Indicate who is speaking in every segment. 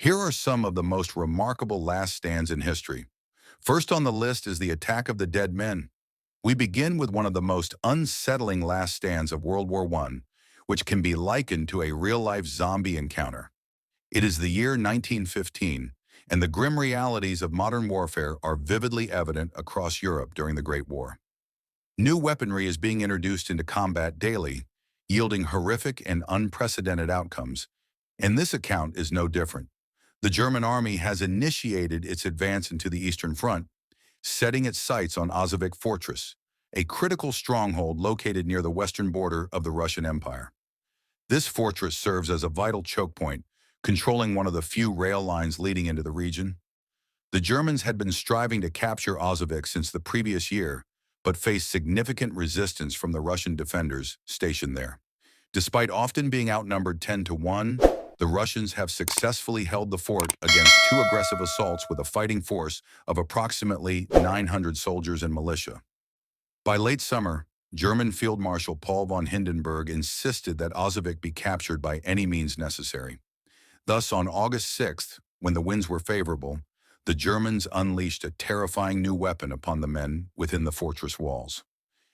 Speaker 1: Here are some of the most remarkable last stands in history. First on the list is the attack of the dead men. We begin with one of the most unsettling last stands of World War I, which can be likened to a real-life zombie encounter. It is the year 1915, and the grim realities of modern warfare are vividly evident across Europe during the Great War. New weaponry is being introduced into combat daily, yielding horrific and unprecedented outcomes, and this account is no different. The German army has initiated its advance into the Eastern Front, setting its sights on Ozovik Fortress, a critical stronghold located near the western border of the Russian Empire. This fortress serves as a vital choke point, controlling one of the few rail lines leading into the region. The Germans had been striving to capture Ozovik since the previous year, but faced significant resistance from the Russian defenders stationed there. Despite often being outnumbered 10-1, the Russians have successfully held the fort against two aggressive assaults with a fighting force of approximately 900 soldiers and militia. By late summer, German Field Marshal Paul von Hindenburg insisted that Ozovik be captured by any means necessary. Thus, on August 6th, when the winds were favorable, the Germans unleashed a terrifying new weapon upon the men within the fortress walls.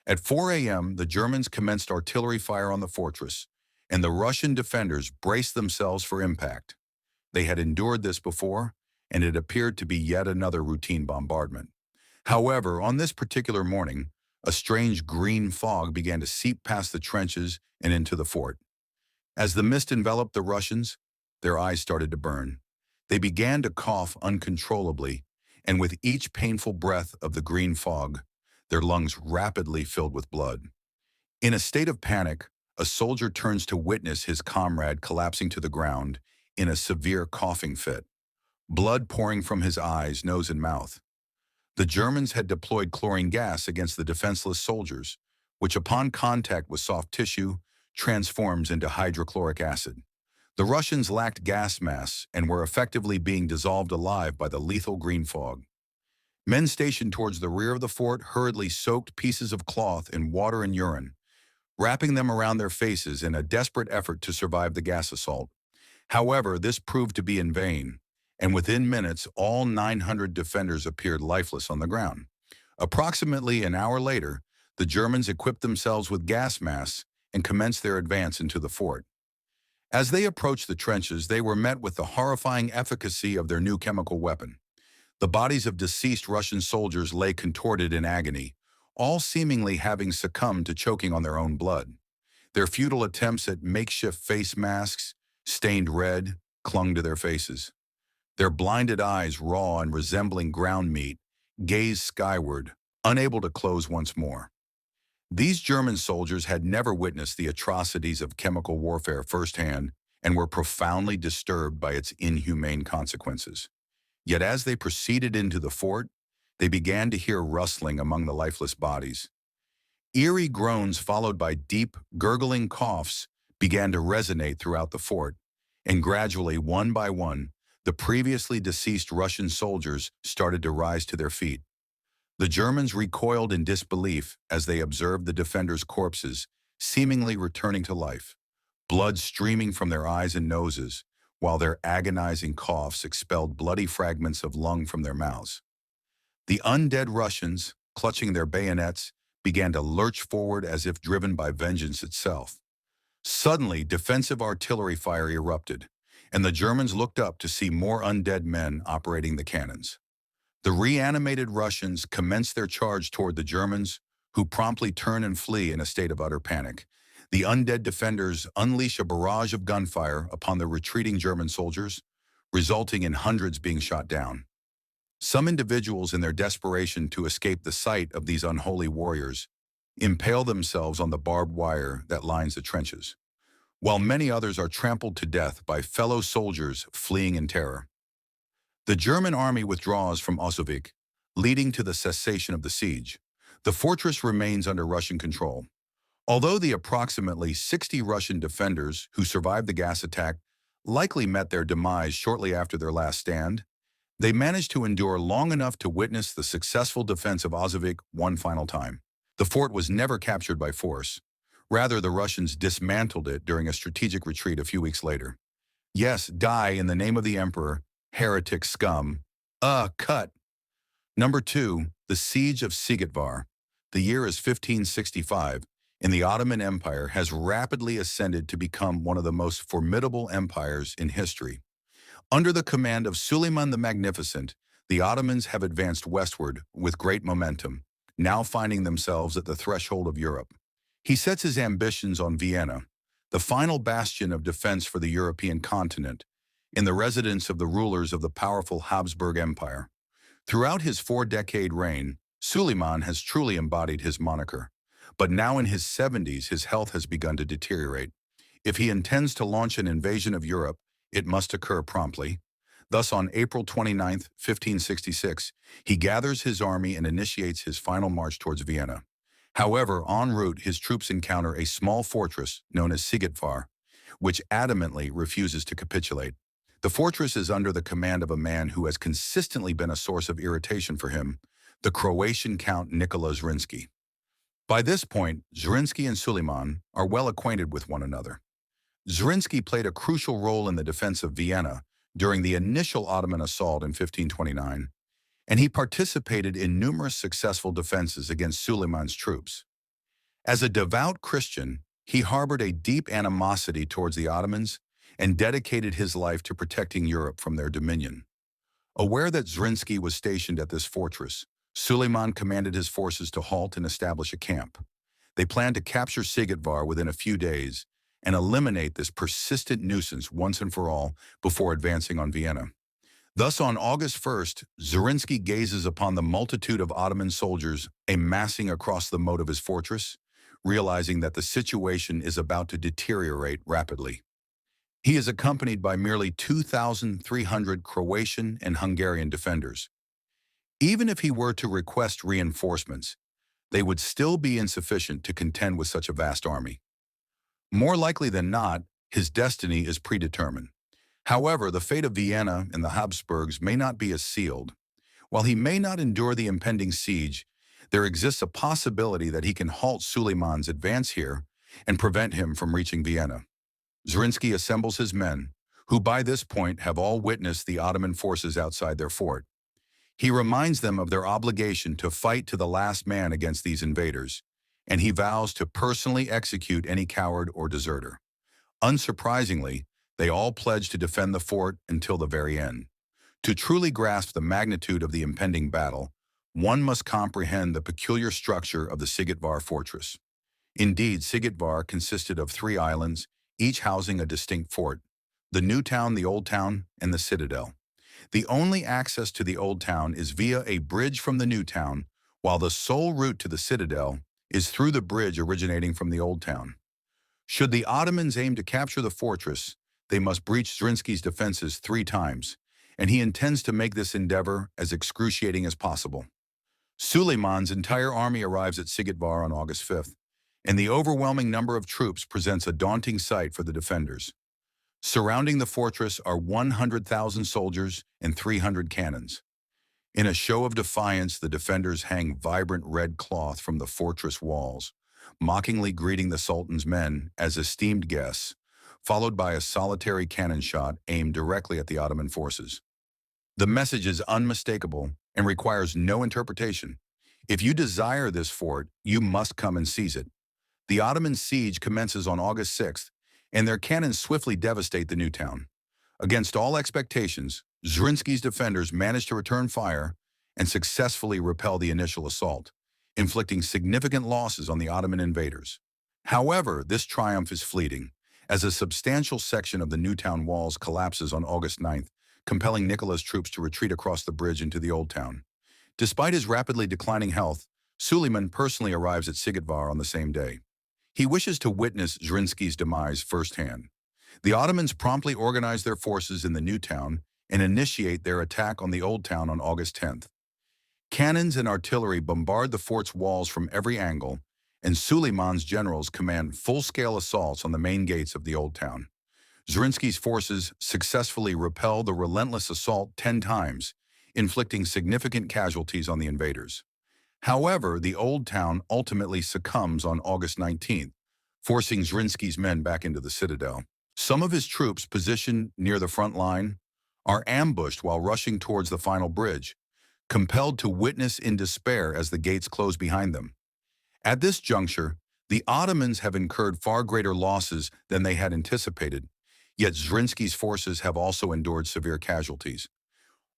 Speaker 1: At 4 a.m., the Germans commenced artillery fire on the fortress, and the Russian defenders braced themselves for impact. They had endured this before, and it appeared to be yet another routine bombardment. However, on this particular morning, a strange green fog began to seep past the trenches and into the fort. As the mist enveloped the Russians, their eyes started to burn. They began to cough uncontrollably, and with each painful breath of the green fog, their lungs rapidly filled with blood. In a state of panic, a soldier turns to witness his comrade collapsing to the ground in a severe coughing fit, blood pouring from his eyes, nose, and mouth. The Germans had deployed chlorine gas against the defenseless soldiers, which upon contact with soft tissue transforms into hydrochloric acid. The Russians lacked gas masks and were effectively being dissolved alive by the lethal green fog. Men stationed towards the rear of the fort hurriedly soaked pieces of cloth in water and urine, wrapping them around their faces in a desperate effort to survive the gas assault. However, this proved to be in vain, and within minutes, all 900 defenders appeared lifeless on the ground. Approximately an hour later, the Germans equipped themselves with gas masks and commenced their advance into the fort. As they approached the trenches, they were met with the horrifying efficacy of their new chemical weapon. The bodies of deceased Russian soldiers lay contorted in agony, all seemingly having succumbed to choking on their own blood. Their futile attempts at makeshift face masks, stained red, clung to their faces. Their blinded eyes, raw and resembling ground meat, gazed skyward, unable to close once more. These German soldiers had never witnessed the atrocities of chemical warfare firsthand and were profoundly disturbed by its inhumane consequences. Yet as they proceeded into the fort, they began to hear rustling among the lifeless bodies. Eerie groans followed by deep, gurgling coughs began to resonate throughout the fort, and gradually, one by one, the previously deceased Russian soldiers started to rise to their feet. The Germans recoiled in disbelief as they observed the defenders' corpses seemingly returning to life, blood streaming from their eyes and noses, while their agonizing coughs expelled bloody fragments of lung from their mouths. The undead Russians, clutching their bayonets, began to lurch forward as if driven by vengeance itself. Suddenly, defensive artillery fire erupted, and the Germans looked up to see more undead men operating the cannons. The reanimated Russians commenced their charge toward the Germans, who promptly turn and flee in a state of utter panic. The undead defenders unleash a barrage of gunfire upon the retreating German soldiers, resulting in hundreds being shot down. Some individuals, in their desperation to escape the sight of these unholy warriors, impale themselves on the barbed wire that lines the trenches, while many others are trampled to death by fellow soldiers fleeing in terror. The German army withdraws from Ozovik, leading to the cessation of the siege. The fortress remains under Russian control. Although the approximately 60 Russian defenders who survived the gas attack likely met their demise shortly after their last stand, they managed to endure long enough to witness the successful defense of Ozovik one final time. The fort was never captured by force. Rather, the Russians dismantled it during a strategic retreat a few weeks later. Yes, die in the name of the emperor, heretic scum. Cut. Number 2, the Siege of Sigetvar. The year is 1565, and the Ottoman Empire has rapidly ascended to become one of the most formidable empires in history. Under the command of Suleiman the Magnificent, the Ottomans have advanced westward with great momentum, now finding themselves at the threshold of Europe. He sets his ambitions on Vienna, the final bastion of defense for the European continent, in the residence of the rulers of the powerful Habsburg Empire. Throughout his 4-decade reign, Suleiman has truly embodied his moniker. But now in his 70s, his health has begun to deteriorate. If he intends to launch an invasion of Europe, it must occur promptly. Thus, on April 29, 1566, he gathers his army and initiates his final march towards Vienna. However, en route, his troops encounter a small fortress known as Sigetvar, which adamantly refuses to capitulate. The fortress is under the command of a man who has consistently been a source of irritation for him, the Croatian Count Nikola Zrinski. By this point, Zrinski and Suleiman are well acquainted with one another. Zrinski played a crucial role in the defense of Vienna during the initial Ottoman assault in 1529, and he participated in numerous successful defenses against Suleiman's troops. As a devout Christian, he harbored a deep animosity towards the Ottomans and dedicated his life to protecting Europe from their dominion. Aware that Zrinski was stationed at this fortress, Suleiman commanded his forces to halt and establish a camp. They planned to capture Sigetvar within a few days and eliminate this persistent nuisance once and for all before advancing on Vienna. Thus, on August 1st, Zrinski gazes upon the multitude of Ottoman soldiers amassing across the moat of his fortress, realizing that the situation is about to deteriorate rapidly. He is accompanied by merely 2,300 Croatian and Hungarian defenders. Even if he were to request reinforcements, they would still be insufficient to contend with such a vast army. More likely than not, his destiny is predetermined. However, the fate of Vienna and the Habsburgs may not be as sealed. While he may not endure the impending siege, there exists a possibility that he can halt Suleiman's advance here and prevent him from reaching Vienna. Zrinski assembles his men, who by this point have all witnessed the Ottoman forces outside their fort. He reminds them of their obligation to fight to the last man against these invaders, and he vows to personally execute any coward or deserter. Unsurprisingly, they all pledge to defend the fort until the very end. To truly grasp the magnitude of the impending battle, one must comprehend the peculiar structure of the Sigetvar fortress. Indeed, Sigetvar consisted of 3 islands, each housing a distinct fort: the New Town, the Old Town, and the Citadel. The only access to the Old Town is via a bridge from the New Town, while the sole route to the Citadel is through the bridge originating from the Old Town. Should the Ottomans aim to capture the fortress, they must breach Zrinski's defenses 3 times, and he intends to make this endeavor as excruciating as possible. Suleiman's entire army arrives at Sigetvar on August 5th, and the overwhelming number of troops presents a daunting sight for the defenders. Surrounding the fortress are 100,000 soldiers and 300 cannons. In a show of defiance, the defenders hang vibrant red cloth from the fortress walls, mockingly greeting the Sultan's men as esteemed guests, followed by a solitary cannon shot aimed directly at the Ottoman forces. The message is unmistakable and requires no interpretation. If you desire this fort, you must come and seize it. The Ottoman siege commences on August 6th, and their cannons swiftly devastate the new town. Against all expectations, Zrinski's defenders managed to return fire and successfully repel the initial assault, inflicting significant losses on the Ottoman invaders. However, this triumph is fleeting, as a substantial section of the new town walls collapses on August 9th, compelling Nicola's troops to retreat across the bridge into the Old Town. Despite his rapidly declining health, Suleiman personally arrives at Sigetvar on the same day. He wishes to witness Zrinski's demise firsthand. The Ottomans promptly organize their forces in the new town and initiate their attack on the Old Town on August 10th. Cannons and artillery bombard the fort's walls from every angle, and Suleiman's generals command full-scale assaults on the main gates of the Old Town. Zrinski's forces successfully repel the relentless assault 10 times, inflicting significant casualties on the invaders. However, the Old Town ultimately succumbs on August 19th, forcing Zrinski's men back into the citadel. Some of his troops positioned near the front line are ambushed while rushing towards the final bridge, compelled to witness in despair as the gates close behind them. At this juncture, the Ottomans have incurred far greater losses than they had anticipated, yet Zrinski's forces have also endured severe casualties.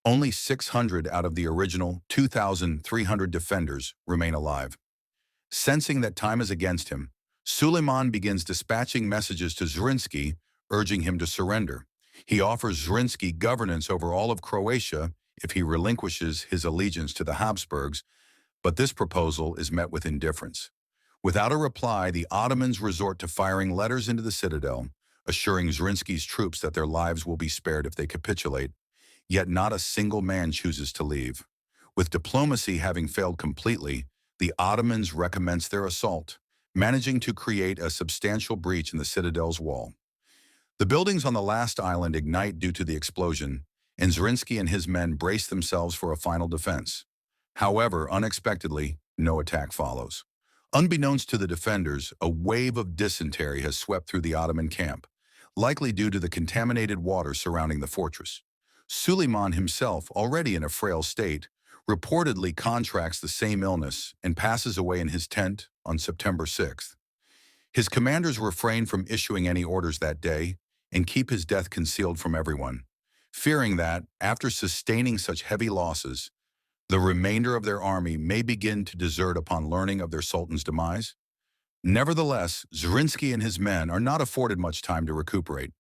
Speaker 1: Only 600 out of the original 2,300 defenders remain alive. Sensing that time is against him, Suleiman begins dispatching messages to Zrinski, urging him to surrender. He offers Zrinski governance over all of Croatia if he relinquishes his allegiance to the Habsburgs, but this proposal is met with indifference. Without a reply, the Ottomans resort to firing letters into the citadel, assuring Zrinski's troops that their lives will be spared if they capitulate, yet not a single man chooses to leave. With diplomacy having failed completely, the Ottomans recommence their assault, managing to create a substantial breach in the citadel's wall. The buildings on the last island ignite due to the explosion, and Zrinski and his men brace themselves for a final defense. However, unexpectedly, no attack follows. Unbeknownst to the defenders, a wave of dysentery has swept through the Ottoman camp, likely due to the contaminated water surrounding the fortress. Suleiman himself, already in a frail state, reportedly contracts the same illness and passes away in his tent on September 6th. His commanders refrain from issuing any orders that day and keep his death concealed from everyone, fearing that, after sustaining such heavy losses, the remainder of their army may begin to desert upon learning of their sultan's demise. Nevertheless, Zrinski and his men are not afforded much time to recuperate.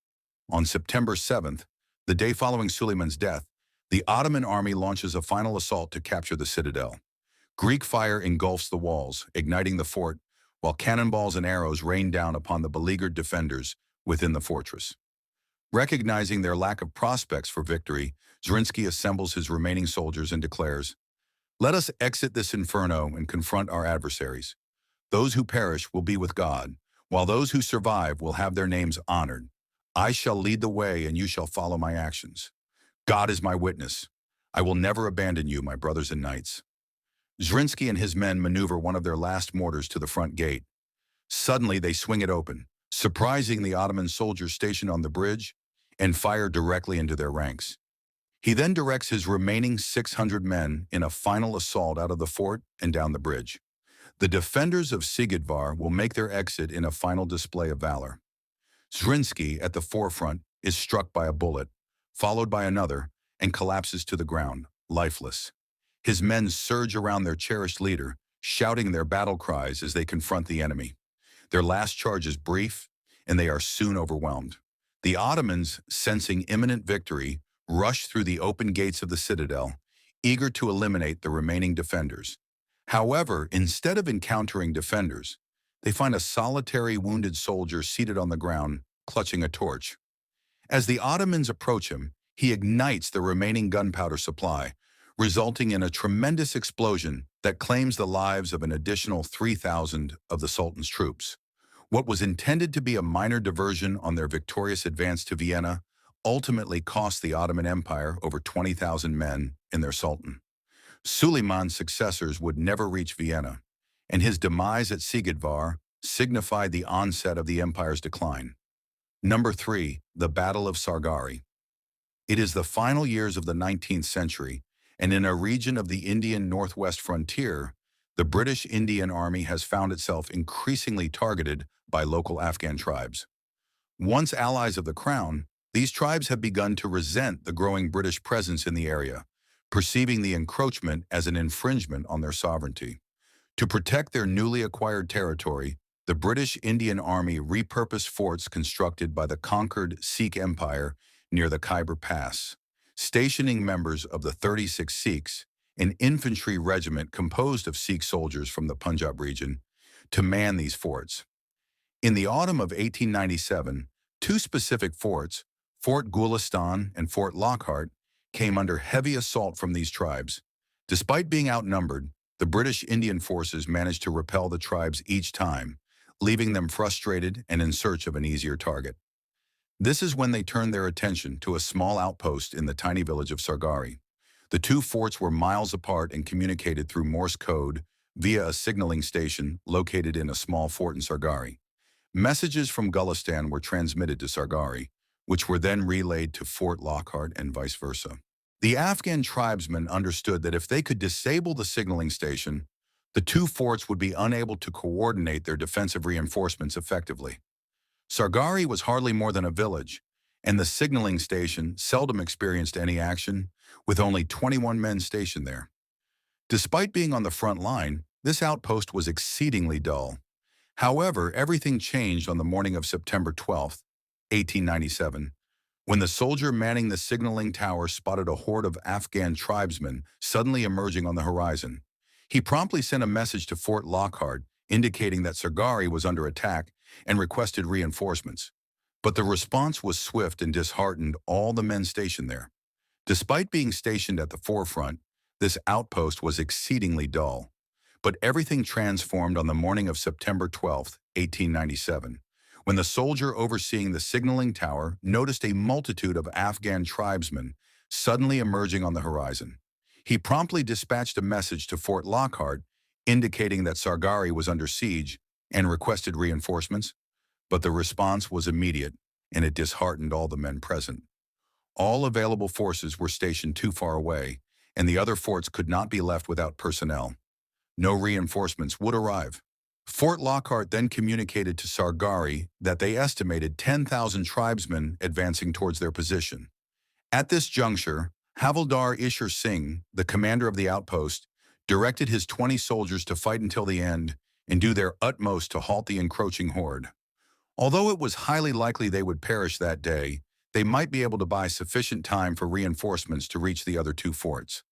Speaker 1: On September 7th, the day following Suleiman's death, the Ottoman army launches a final assault to capture the citadel. Greek fire engulfs the walls, igniting the fort, while cannonballs and arrows rain down upon the beleaguered defenders within the fortress. Recognizing their lack of prospects for victory, Zrinski assembles his remaining soldiers and declares, "Let us exit this inferno and confront our adversaries. Those who perish will be with God, while those who survive will have their names honored. I shall lead the way and you shall follow my actions. God is my witness. I will never abandon you, my brothers and knights." Zrinski and his men maneuver one of their last mortars to the front gate. Suddenly they swing it open, surprising the Ottoman soldiers stationed on the bridge, and fire directly into their ranks. He then directs his remaining 600 men in a final assault out of the fort and down the bridge. The defenders of Sigidvar will make their exit in a final display of valor. Zrinski, at the forefront, is struck by a bullet, followed by another, and collapses to the ground, lifeless. His men surge around their cherished leader, shouting their battle cries as they confront the enemy. Their last charge is brief, and they are soon overwhelmed. The Ottomans, sensing imminent victory, rush through the open gates of the citadel, eager to eliminate the remaining defenders. However, instead of encountering defenders, they find a solitary wounded soldier seated on the ground, clutching a torch. As the Ottomans approach him, he ignites the remaining gunpowder supply, resulting in a tremendous explosion that claims the lives of an additional 3,000 of the Sultan's troops. What was intended to be a minor diversion on their victorious advance to Vienna ultimately cost the Ottoman Empire over 20,000 men and their Sultan. Suleiman's successors would never reach Vienna, and his demise at Sigidvar signified the onset of the empire's decline. Number 3. The Battle of Sargari. It is the final years of the 19th century, and in a region of the Indian northwest frontier, the British Indian Army has found itself increasingly targeted by local Afghan tribes. Once allies of the Crown, these tribes have begun to resent the growing British presence in the area, perceiving the encroachment as an infringement on their sovereignty. To protect their newly acquired territory, the British Indian Army repurposed forts constructed by the conquered Sikh Empire near the Khyber Pass, stationing members of the 36 Sikhs, an infantry regiment composed of Sikh soldiers from the Punjab region, to man these forts. In the autumn of 1897, two specific forts, Fort Gulistan and Fort Lockhart, came under heavy assault from these tribes. Despite being outnumbered, the British Indian forces managed to repel the tribes each time, leaving them frustrated and in search of an easier target. This is when they turned their attention to a small outpost in the tiny village of Sargari. The two forts were miles apart and communicated through Morse code via a signaling station located in a small fort in Sargari. Messages from Gulistan were transmitted to Sargari, which were then relayed to Fort Lockhart and vice versa. The Afghan tribesmen understood that if they could disable the signaling station, the two forts would be unable to coordinate their defensive reinforcements effectively. Sargari was hardly more than a village, and the signaling station seldom experienced any action, with only 21 men stationed there. Despite being on the front line, this outpost was exceedingly dull. However, everything changed on the morning of September 12, 1897, when the soldier manning the signaling tower spotted a horde of Afghan tribesmen suddenly emerging on the horizon. He promptly sent a message to Fort Lockhart indicating that Sargari was under attack and requested reinforcements. But the response was swift and disheartened all the men stationed there. Despite being stationed at the forefront, this outpost was exceedingly dull. But everything transformed on the morning of September 12, 1897, when the soldier overseeing the signaling tower noticed a multitude of Afghan tribesmen suddenly emerging on the horizon. He promptly dispatched a message to Fort Lockhart indicating that Sargari was under siege and requested reinforcements, but the response was immediate and it disheartened all the men present. All available forces were stationed too far away, and the other forts could not be left without personnel. No reinforcements would arrive. Fort Lockhart then communicated to Sargari that they estimated 10,000 tribesmen advancing towards their position. At this juncture, Havildar Ishar Singh, the commander of the outpost, directed his 20 soldiers to fight until the end and do their utmost to halt the encroaching horde. Although it was highly likely they would perish that day, they might be able to buy sufficient time for reinforcements to reach the other two forts.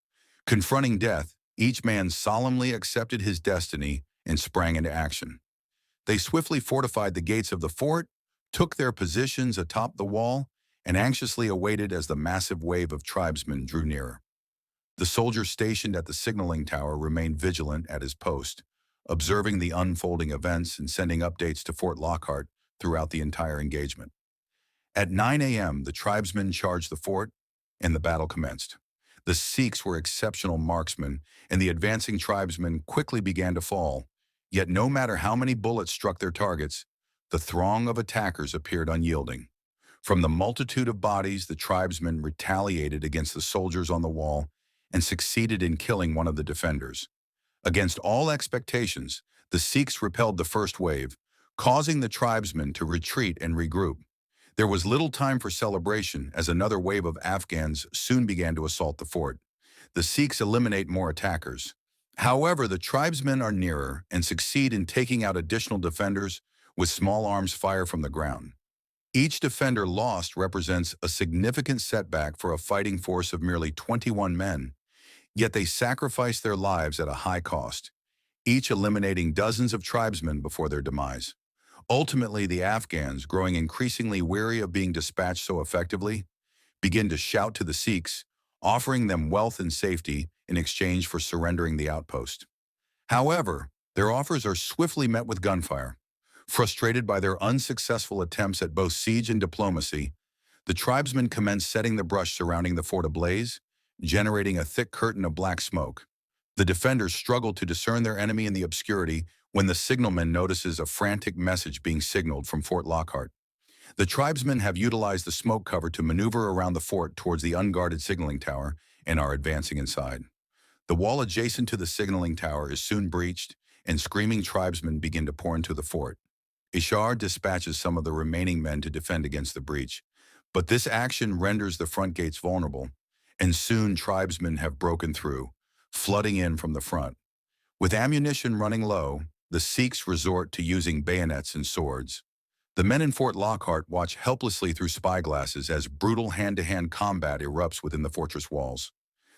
Speaker 1: Confronting death, each man solemnly accepted his destiny and sprang into action. They swiftly fortified the gates of the fort, took their positions atop the wall, and anxiously awaited as the massive wave of tribesmen drew nearer. The soldier stationed at the signaling tower remained vigilant at his post, observing the unfolding events and sending updates to Fort Lockhart throughout the entire engagement. At 9 a.m., the tribesmen charged the fort, and the battle commenced. The Sikhs were exceptional marksmen, and the advancing tribesmen quickly began to fall. Yet no matter how many bullets struck their targets, the throng of attackers appeared unyielding. From the multitude of bodies, the tribesmen retaliated against the soldiers on the wall and succeeded in killing one of the defenders. Against all expectations, the Sikhs repelled the first wave, causing the tribesmen to retreat and regroup. There was little time for celebration as another wave of Afghans soon began to assault the fort. The Sikhs eliminate more attackers. However, the tribesmen are nearer and succeed in taking out additional defenders with small arms fire from the ground. Each defender lost represents a significant setback for a fighting force of merely 21 men, yet they sacrificed their lives at a high cost, each eliminating dozens of tribesmen before their demise. Ultimately, the Afghans, growing increasingly weary of being dispatched so effectively, begin to shout to the Sikhs, offering them wealth and safety in exchange for surrendering the outpost. However, their offers are swiftly met with gunfire. Frustrated by their unsuccessful attempts at both siege and diplomacy, the tribesmen commence setting the brush surrounding the fort ablaze, generating a thick curtain of black smoke. The defenders struggle to discern their enemy in the obscurity when the signalman notices a frantic message being signaled from Fort Lockhart. The tribesmen have utilized the smoke cover to maneuver around the fort towards the unguarded signaling tower and are advancing inside. The wall adjacent to the signaling tower is soon breached, and screaming tribesmen begin to pour into the fort. Ishar dispatches some of the remaining men to defend against the breach, but this action renders the front gates vulnerable, and soon tribesmen have broken through, flooding in from the front. With ammunition running low, the Sikhs resort to using bayonets and swords. The men in Fort Lockhart watch helplessly through spyglasses as brutal hand-to-hand combat erupts within the fortress walls.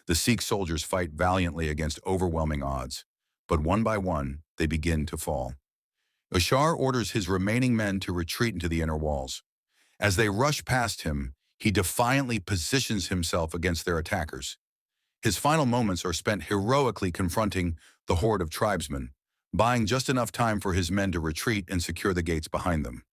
Speaker 1: The Sikh soldiers fight valiantly against overwhelming odds, but one by one, they begin to fall. Ishar orders his remaining men to retreat into the inner walls. As they rush past him, he defiantly positions himself against their attackers. His final moments are spent heroically confronting the horde of tribesmen, buying just enough time for his men to retreat and secure the gates behind them.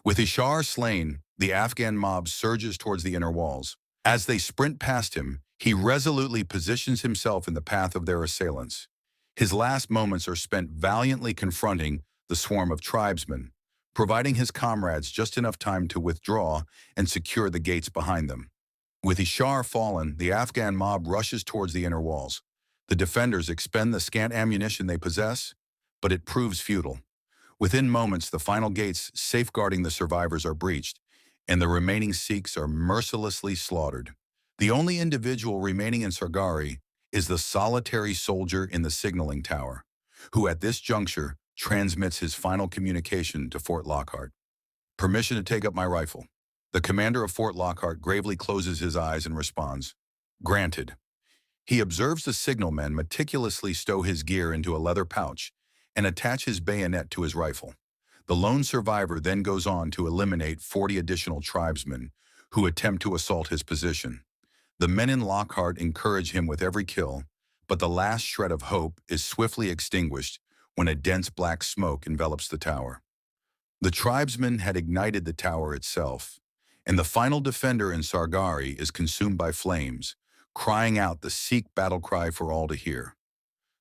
Speaker 1: With Ishar slain, the Afghan mob surges towards the inner walls. As they sprint past him, he resolutely positions himself in the path of their assailants. His last moments are spent valiantly confronting the swarm of tribesmen, providing his comrades just enough time to withdraw and secure the gates behind them. With Ishar fallen, the Afghan mob rushes towards the inner walls. The defenders expend the scant ammunition they possess, but it proves futile. Within moments, the final gates safeguarding the survivors are breached, and the remaining Sikhs are mercilessly slaughtered. The only individual remaining in Sargari is the solitary soldier in the signaling tower, who at this juncture transmits his final communication to Fort Lockhart. Permission to take up my rifle. The commander of Fort Lockhart gravely closes his eyes and responds, "Granted." He observes the signalman meticulously stow his gear into a leather pouch and attach his bayonet to his rifle. The lone survivor then goes on to eliminate 40 additional tribesmen who attempt to assault his position. The men in Lockhart encourage him with every kill, but the last shred of hope is swiftly extinguished when a dense black smoke envelops the tower. The tribesmen had ignited the tower itself, and the final defender in Sargari is consumed by flames, crying out the Sikh battle cry for all to hear.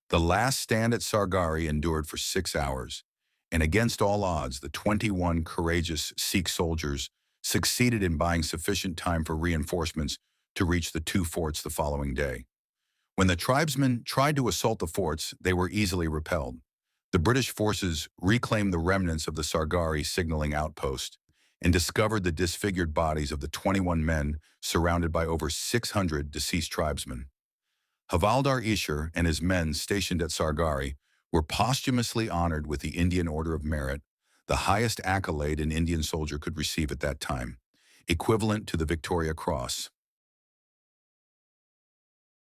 Speaker 1: The last stand at Sargari endured for 6 hours, and against all odds, the 21 courageous Sikh soldiers succeeded in buying sufficient time for reinforcements to reach the 2 forts the following day. When the tribesmen tried to assault the forts, they were easily repelled. The British forces reclaimed the remnants of the Sargari signaling outpost and discovered the disfigured bodies of the 21 men surrounded by over 600 deceased tribesmen. Havaldar Ishar and his men stationed at Sargari were posthumously honored with the Indian Order of Merit, the highest accolade an Indian soldier could receive at that time, equivalent to the Victoria Cross.